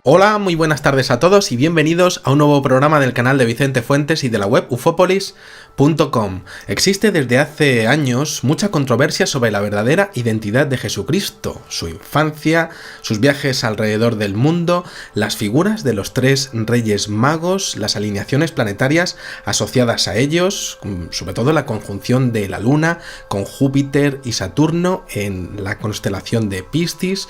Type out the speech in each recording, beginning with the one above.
Hola, muy buenas tardes a todos y bienvenidos a un nuevo programa del canal de Vicente Fuentes y de la web ufopolis.com. Existe desde hace años mucha controversia sobre la verdadera identidad de Jesucristo, su infancia, sus viajes alrededor del mundo, las figuras de los tres reyes magos, las alineaciones planetarias asociadas a ellos, sobre todo la conjunción de la Luna con Júpiter y Saturno en la constelación de Piscis,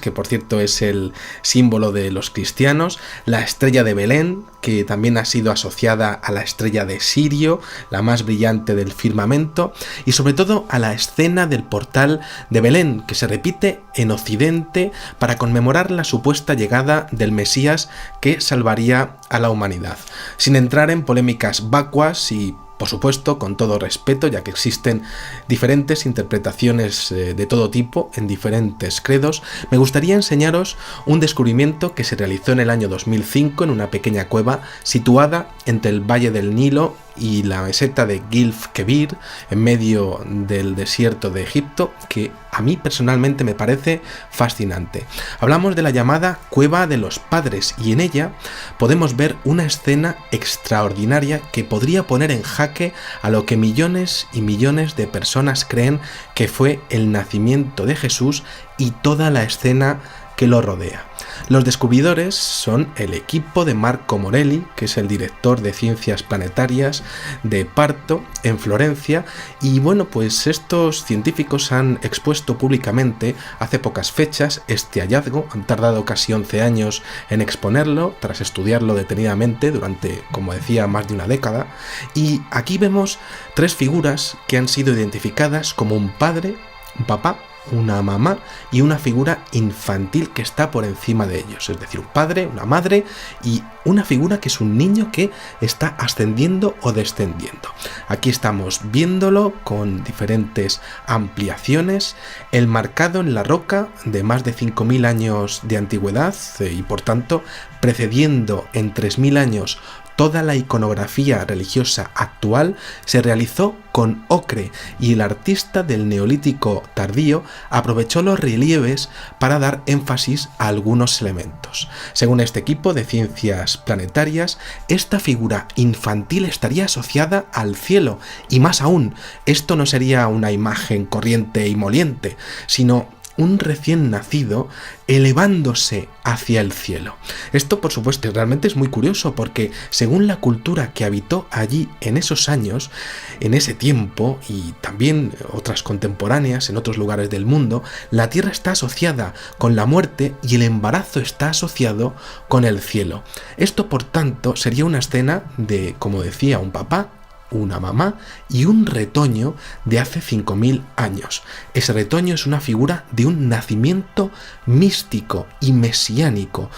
que por cierto es el símbolo de los cristianos, la estrella de Belén, que también ha sido asociada a la estrella de Sirio, la más brillante del firmamento, y sobre todo a la escena del portal de Belén, que se repite en Occidente para conmemorar la supuesta llegada del Mesías que salvaría a la humanidad. Sin entrar en polémicas vacuas y por supuesto, con todo respeto, ya que existen diferentes interpretaciones de todo tipo en diferentes credos, me gustaría enseñaros un descubrimiento que se realizó en el año 2005 en una pequeña cueva situada entre el Valle del Nilo y la meseta de Gilf Kebir, en medio del desierto de Egipto, que a mí personalmente me parece fascinante. Hablamos de la llamada Cueva de los Padres y en ella podemos ver una escena extraordinaria que podría poner en jaque a lo que millones y millones de personas creen que fue el nacimiento de Jesús y toda la escena que lo rodea. Los descubridores son el equipo de Marco Morelli, que es el director de Ciencias Planetarias de Parto en Florencia, y bueno, pues estos científicos han expuesto públicamente hace pocas fechas este hallazgo. Han tardado casi 11 años en exponerlo, tras estudiarlo detenidamente durante, como decía, más de una década, y aquí vemos tres figuras que han sido identificadas como un padre, un papá, una mamá y una figura infantil que está por encima de ellos, es decir, un padre, una madre y una figura que es un niño que está ascendiendo o descendiendo. Aquí estamos viéndolo con diferentes ampliaciones, el marcado en la roca de más de 5000 años de antigüedad y por tanto precediendo en 3000 años toda la iconografía religiosa actual, se realizó con ocre y el artista del Neolítico tardío aprovechó los relieves para dar énfasis a algunos elementos. Según este equipo de Ciencias Planetarias, esta figura infantil estaría asociada al cielo y más aún, esto no sería una imagen corriente y moliente, sino un recién nacido elevándose hacia el cielo. Esto, por supuesto, realmente es muy curioso porque según la cultura que habitó allí en esos años, en ese tiempo y también otras contemporáneas en otros lugares del mundo, la tierra está asociada con la muerte y el embarazo está asociado con el cielo. Esto, por tanto, sería una escena de, como decía, un papá, una mamá y un retoño de hace 5000 años. Ese retoño es una figura de un nacimiento místico y mesiánico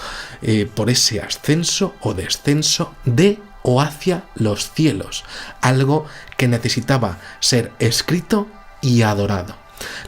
por ese ascenso o descenso de o hacia los cielos, algo que necesitaba ser escrito y adorado.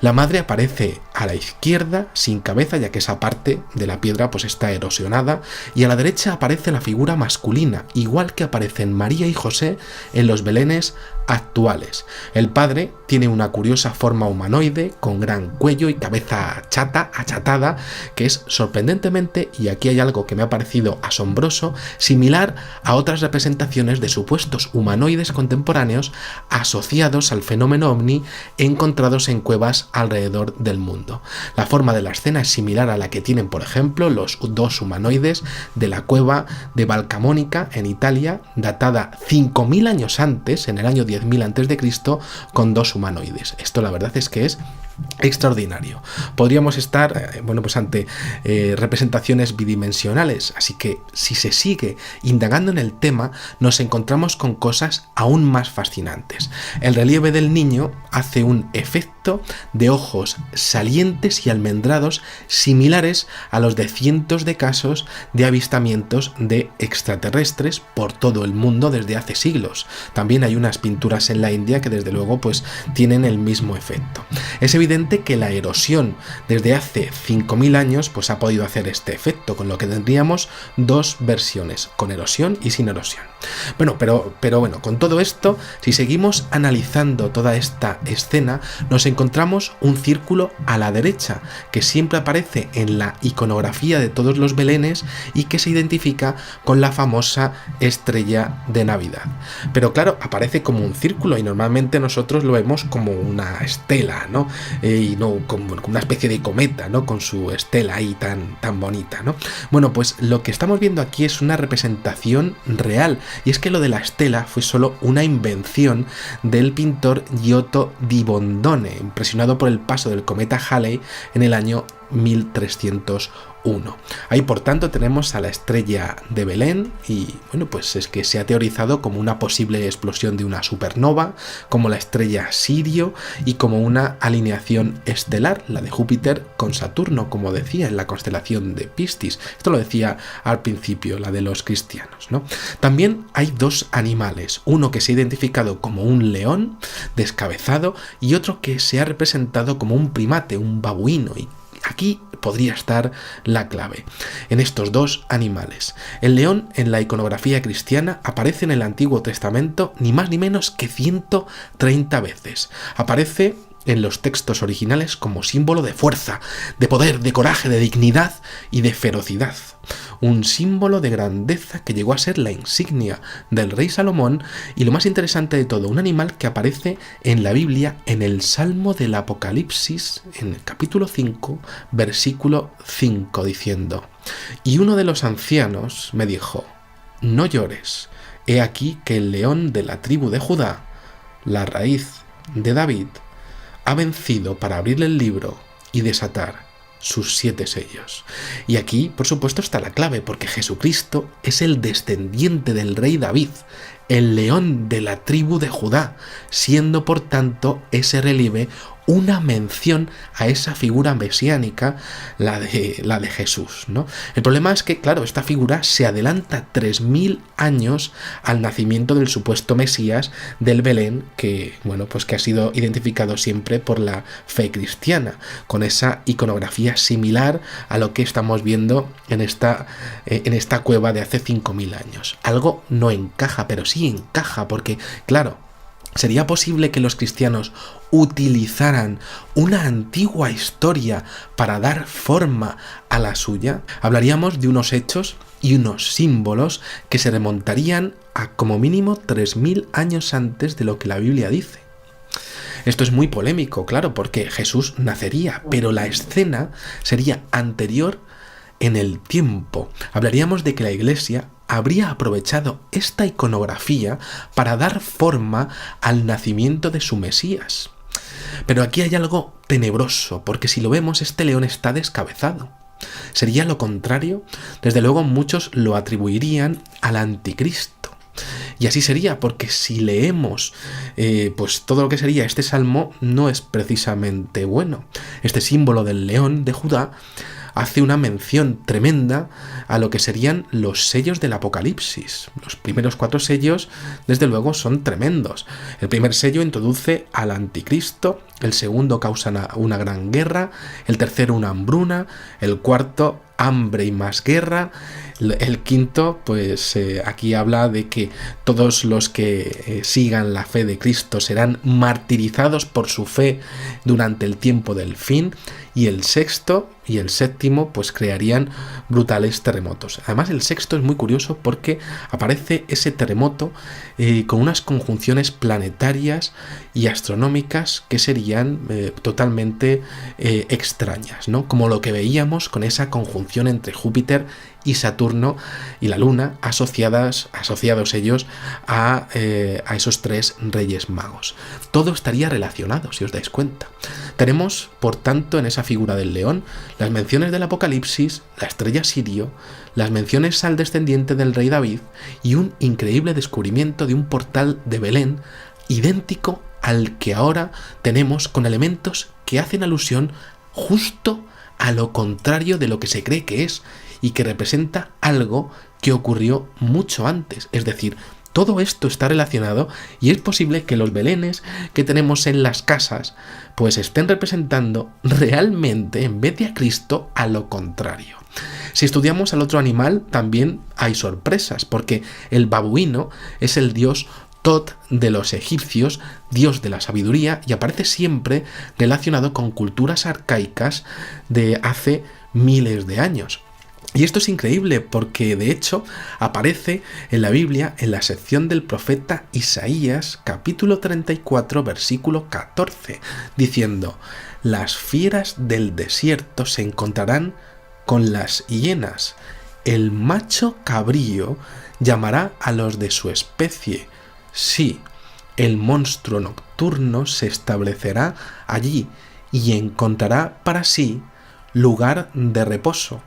La madre aparece a la izquierda sin cabeza, ya que esa parte de la piedra pues está erosionada, y a la derecha aparece la figura masculina, igual que aparecen María y José en los belenes actuales. El padre tiene una curiosa forma humanoide con gran cuello y cabeza achatada, que es sorprendentemente, y aquí hay algo que me ha parecido asombroso, similar a otras representaciones de supuestos humanoides contemporáneos asociados al fenómeno ovni encontrados en cuevas alrededor del mundo. La forma de la escena es similar a la que tienen, por ejemplo, los dos humanoides de la cueva de Valcamonica en Italia, datada 5000 años antes, en el año 10.000 a.C., con dos humanoides. Esto la verdad es que es extraordinario. Podríamos estar ante representaciones bidimensionales, así que si se sigue indagando en el tema nos encontramos con cosas aún más fascinantes. El relieve del niño hace un efecto de ojos salientes y almendrados similares a los de cientos de casos de avistamientos de extraterrestres por todo el mundo desde hace siglos. También hay unas pinturas en la India que desde luego pues tienen el mismo efecto. Es evidente que la erosión desde hace 5000 años pues ha podido hacer este efecto, con lo que tendríamos dos versiones, con erosión y sin erosión. Pero bueno, con todo esto, si seguimos analizando toda esta escena, nos encontramos un círculo a la derecha, que siempre aparece en la iconografía de todos los belenes y que se identifica con la famosa estrella de Navidad. Pero claro, aparece como un círculo y normalmente nosotros lo vemos como una estela, ¿no? Y no como una especie de cometa, ¿no? Con su estela ahí tan bonita, ¿no? Bueno, pues lo que estamos viendo aquí es una representación real, y es que lo de la estela fue solo una invención del pintor Giotto di Bondone, impresionado por el paso del cometa Halley en el año 1301. Ahí por tanto tenemos a la estrella de Belén y bueno, pues es que se ha teorizado como una posible explosión de una supernova, como la estrella Sirio y como una alineación estelar, la de Júpiter con Saturno, como decía en la constelación de Piscis. Esto lo decía al principio la de los cristianos, ¿no? También hay dos animales, uno que se ha identificado como un león descabezado y otro que se ha representado como un primate, un babuino, y aquí podría estar la clave, en estos dos animales. El león en la iconografía cristiana aparece en el Antiguo Testamento ni más ni menos que 130 veces. Aparece en los textos originales como símbolo de fuerza, de poder, de coraje, de dignidad y de ferocidad. Un símbolo de grandeza que llegó a ser la insignia del rey Salomón y, lo más interesante de todo, un animal que aparece en la Biblia en el Salmo del Apocalipsis, en el capítulo 5, versículo 5, diciendo: «Y uno de los ancianos me dijo, no llores, he aquí que el león de la tribu de Judá, la raíz de David, ha vencido para abrir el libro y desatar sus 7 sellos». Y aquí, por supuesto, está la clave, porque Jesucristo es el descendiente del rey David, el león de la tribu de Judá, siendo por tanto ese relieve una mención a esa figura mesiánica, la de Jesús, ¿no? El problema es que, claro, esta figura se adelanta 3000 años al nacimiento del supuesto Mesías del Belén, que, bueno, pues que ha sido identificado siempre por la fe cristiana, con esa iconografía similar a lo que estamos viendo en esta cueva de hace 5000 años. Algo no encaja, pero sí encaja, porque, claro, ¿sería posible que los cristianos utilizaran una antigua historia para dar forma a la suya? Hablaríamos de unos hechos y unos símbolos que se remontarían a como mínimo 3000 años antes de lo que la Biblia dice. Esto es muy polémico, claro, porque Jesús nacería, pero la escena sería anterior en el tiempo. Hablaríamos de que la Iglesia habría aprovechado esta iconografía para dar forma al nacimiento de su Mesías. Pero aquí hay algo tenebroso, porque si lo vemos, este león está descabezado. ¿Sería lo contrario? Desde luego muchos lo atribuirían al anticristo. Y así sería, porque si leemos pues todo lo que sería este salmo, no es precisamente bueno. Este símbolo del león de Judá hace una mención tremenda a lo que serían los sellos del Apocalipsis. Los primeros 4 sellos, desde luego, son tremendos. El primer sello introduce al anticristo, el segundo causa una gran guerra, el tercero una hambruna, el cuarto hambre y más guerra, el quinto, pues aquí habla de que todos los que sigan la fe de Cristo serán martirizados por su fe durante el tiempo del fin, y el sexto y el séptimo pues crearían brutales terremotos. Además, el sexto es muy curioso porque aparece ese terremoto con unas conjunciones planetarias y astronómicas que serían totalmente extrañas, ¿no? Como lo que veíamos con esa conjunción entre Júpiter y Saturno y la Luna, asociados ellos a esos 3 reyes magos. Todo estaría relacionado, si os dais cuenta. Tenemos, por tanto, en esa figura del león, las menciones del Apocalipsis, la estrella Sirio, las menciones al descendiente del rey David y un increíble descubrimiento de un portal de Belén idéntico al que ahora tenemos, con elementos que hacen alusión justo a lo contrario de lo que se cree que es, y que representa algo que ocurrió mucho antes. Es decir, todo esto está relacionado y es posible que los belenes que tenemos en las casas pues estén representando realmente, en vez de a Cristo, a lo contrario. Si estudiamos al otro animal, también hay sorpresas, porque el babuino es el dios Tot de los egipcios, dios de la sabiduría, y aparece siempre relacionado con culturas arcaicas de hace miles de años. Y esto es increíble porque de hecho aparece en la Biblia en la sección del profeta Isaías, capítulo 34, versículo 14, diciendo: las fieras del desierto se encontrarán con las hienas, el macho cabrío llamará a los de su especie. Sí, el monstruo nocturno se establecerá allí y encontrará para sí lugar de reposo.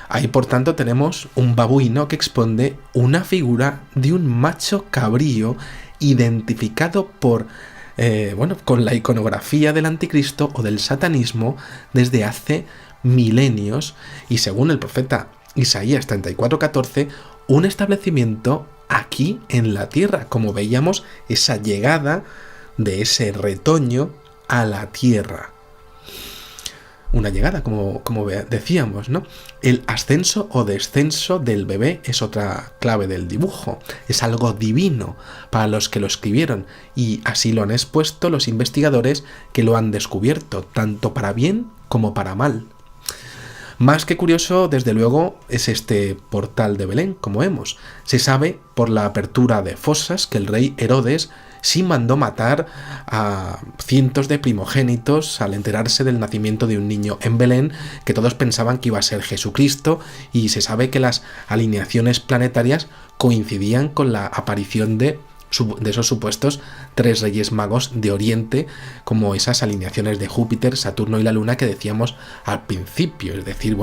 Ahí, por tanto, tenemos un babuino que expone una figura de un macho cabrío identificado con la iconografía del anticristo o del satanismo desde hace milenios, y según el profeta Isaías 34:14, un establecimiento aquí en la tierra, como veíamos esa llegada de ese retoño a la tierra. Una llegada, como decíamos, ¿no? El ascenso o descenso del bebé es otra clave del dibujo. Es algo divino para los que lo escribieron, y así lo han expuesto los investigadores que lo han descubierto, tanto para bien como para mal. Más que curioso, desde luego, es este portal de Belén, como vemos. Se sabe por la apertura de fosas que el rey Herodes sí mandó matar a cientos de primogénitos al enterarse del nacimiento de un niño en Belén, que todos pensaban que iba a ser Jesucristo, y se sabe que las alineaciones planetarias coincidían con la aparición de esos supuestos 3 reyes magos de Oriente, como esas alineaciones de Júpiter, Saturno y la Luna que decíamos al principio. Es decir,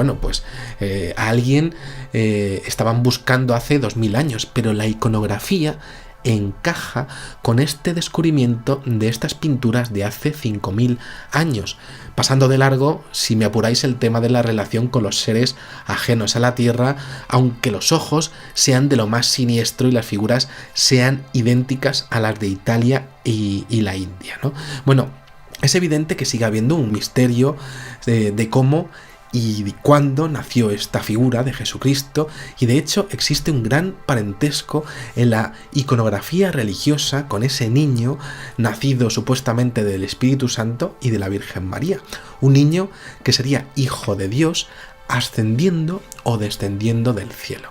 a alguien estaban buscando hace 2000 años, pero la iconografía encaja con este descubrimiento de estas pinturas de hace 5000 años, pasando de largo, si me apuráis, el tema de la relación con los seres ajenos a la Tierra, aunque los ojos sean de lo más siniestro y las figuras sean idénticas a las de Italia y la India, ¿no? Bueno, es evidente que sigue habiendo un misterio de cómo y cuándo nació esta figura de Jesucristo, y de hecho existe un gran parentesco en la iconografía religiosa con ese niño nacido supuestamente del Espíritu Santo y de la Virgen María, un niño que sería hijo de Dios ascendiendo o descendiendo del cielo.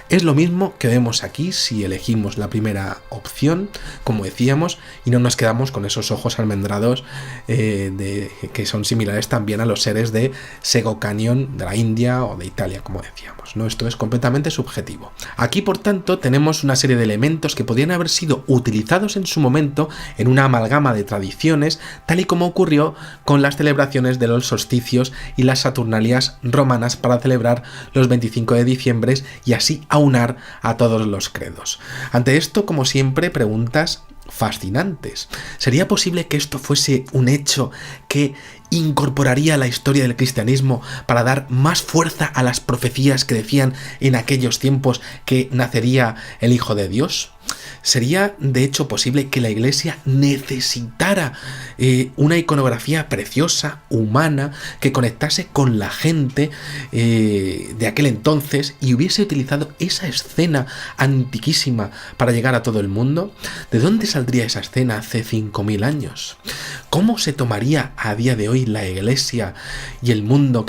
Es lo mismo que vemos aquí si elegimos la primera opción, como decíamos, y no nos quedamos con esos ojos almendrados que son similares también a los seres de Sego Canyon de la India o de Italia, como decíamos, ¿no? Esto es completamente subjetivo. Aquí, por tanto, tenemos una serie de elementos que podrían haber sido utilizados en su momento en una amalgama de tradiciones, tal y como ocurrió con las celebraciones de los solsticios y las Saturnalias romanas para celebrar los 25 de diciembre y así aunar a todos los credos. Ante esto, como siempre, preguntas fascinantes. ¿Sería posible que esto fuese un hecho que incorporaría a la historia del cristianismo para dar más fuerza a las profecías que decían en aquellos tiempos que nacería el Hijo de Dios? ¿Sería de hecho posible que la Iglesia necesitara una iconografía preciosa, humana, que conectase con la gente de aquel entonces y hubiese utilizado esa escena antiquísima para llegar a todo el mundo? ¿De dónde saldría esa escena hace 5000 años? ¿Cómo se tomaría a día de hoy la Iglesia y el mundo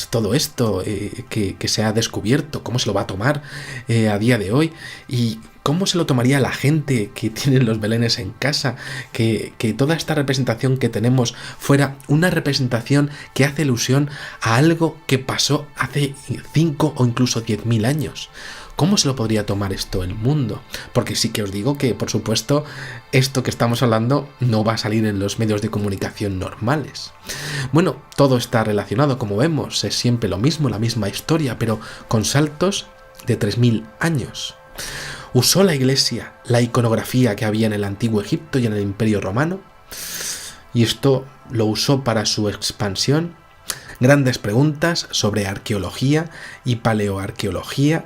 todo esto que se ha descubierto? ¿Cómo se lo va a tomar a día de hoy? ¿Y cómo se lo tomaría la gente que tiene los belenes en casa? Que toda esta representación que tenemos fuera una representación que hace alusión a algo que pasó hace 5 o incluso 10.000 años. ¿Cómo se lo podría tomar esto el mundo? Porque sí que os digo que, por supuesto, esto que estamos hablando no va a salir en los medios de comunicación normales. Bueno, todo está relacionado, como vemos, es siempre lo mismo, la misma historia, pero con saltos de 3000 años. ¿Usó la Iglesia la iconografía que había en el antiguo Egipto y en el Imperio Romano? ¿Y esto lo usó para su expansión? Grandes preguntas sobre arqueología y paleoarqueología.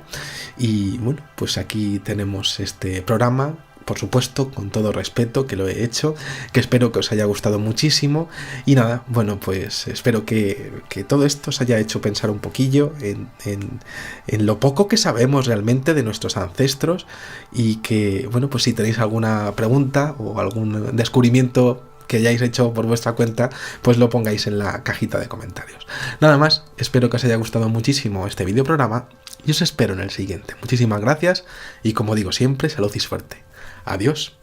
Y bueno, pues aquí tenemos este programa por supuesto, con todo respeto, que lo he hecho, que espero que os haya gustado muchísimo. Y nada, bueno, pues espero que todo esto os haya hecho pensar un poquillo en lo poco que sabemos realmente de nuestros ancestros, y que, bueno, pues si tenéis alguna pregunta o algún descubrimiento que hayáis hecho por vuestra cuenta, pues lo pongáis en la cajita de comentarios. Nada más, espero que os haya gustado muchísimo este videoprograma y os espero en el siguiente. Muchísimas gracias y, como digo siempre, salud y suerte. Adiós.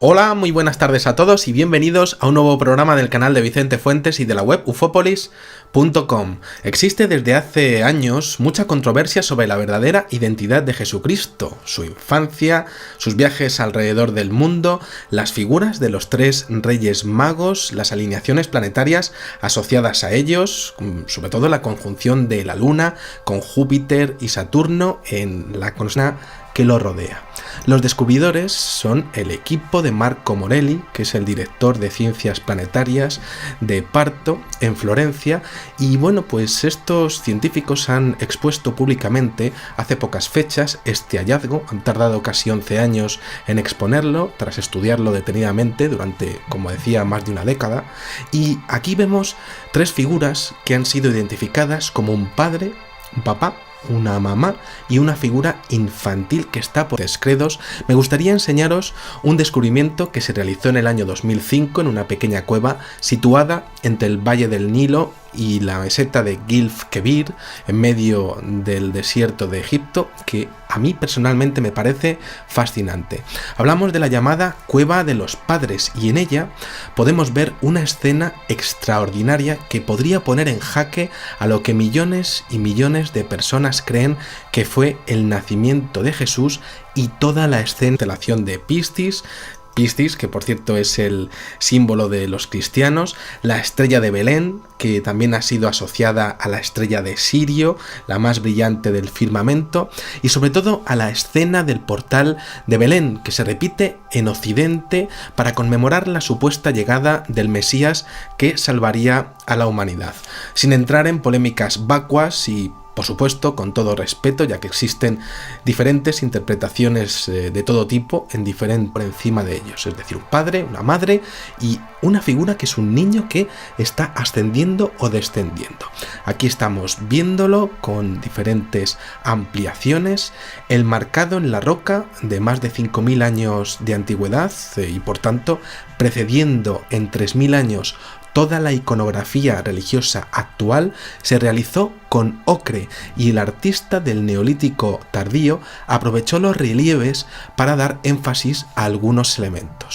Hola, muy buenas tardes a todos y bienvenidos a un nuevo programa del canal de Vicente Fuentes y de la web ufopolis.com. Existe desde hace años mucha controversia sobre la verdadera identidad de Jesucristo, su infancia, sus viajes alrededor del mundo, las figuras de los tres reyes magos, las alineaciones planetarias asociadas a ellos, sobre todo la conjunción de la Luna con Júpiter y Saturno en la constelación que lo rodea. Los descubridores son el equipo de Marco Morelli, que es el director de Ciencias Planetarias de Parto, en Florencia, y bueno, pues estos científicos han expuesto públicamente hace pocas fechas este hallazgo. Han tardado casi 11 años en exponerlo, tras estudiarlo detenidamente durante, como decía, más de una década, y aquí vemos tres figuras que han sido identificadas como un padre, un papá, una mamá y una figura infantil que está por credos. Me gustaría enseñaros un descubrimiento que se realizó en el año 2005 en una pequeña cueva situada entre el Valle del Nilo y la meseta de Gilf Kebir, en medio del desierto de Egipto, que a mí personalmente me parece fascinante. Hablamos de la llamada Cueva de los Padres, y en ella podemos ver una escena extraordinaria que podría poner en jaque a lo que millones y millones de personas creen que fue el nacimiento de Jesús, y toda la escena de Piscis, que por cierto es el símbolo de los cristianos, la estrella de Belén, que también ha sido asociada a la estrella de Sirio, la más brillante del firmamento, y sobre todo a la escena del portal de Belén, que se repite en Occidente para conmemorar la supuesta llegada del Mesías que salvaría a la humanidad. Sin entrar en polémicas vacuas y, por supuesto, con todo respeto, ya que existen diferentes interpretaciones de todo tipo por encima de ellos, es decir, un padre, una madre y una figura que es un niño que está ascendiendo o descendiendo. Aquí estamos viéndolo con diferentes ampliaciones, el marcado en la roca de más de 5.000 años de antigüedad y, por tanto, precediendo en 3.000 años toda la iconografía religiosa actual, se realizó con ocre, y el artista del Neolítico tardío aprovechó los relieves para dar énfasis a algunos elementos.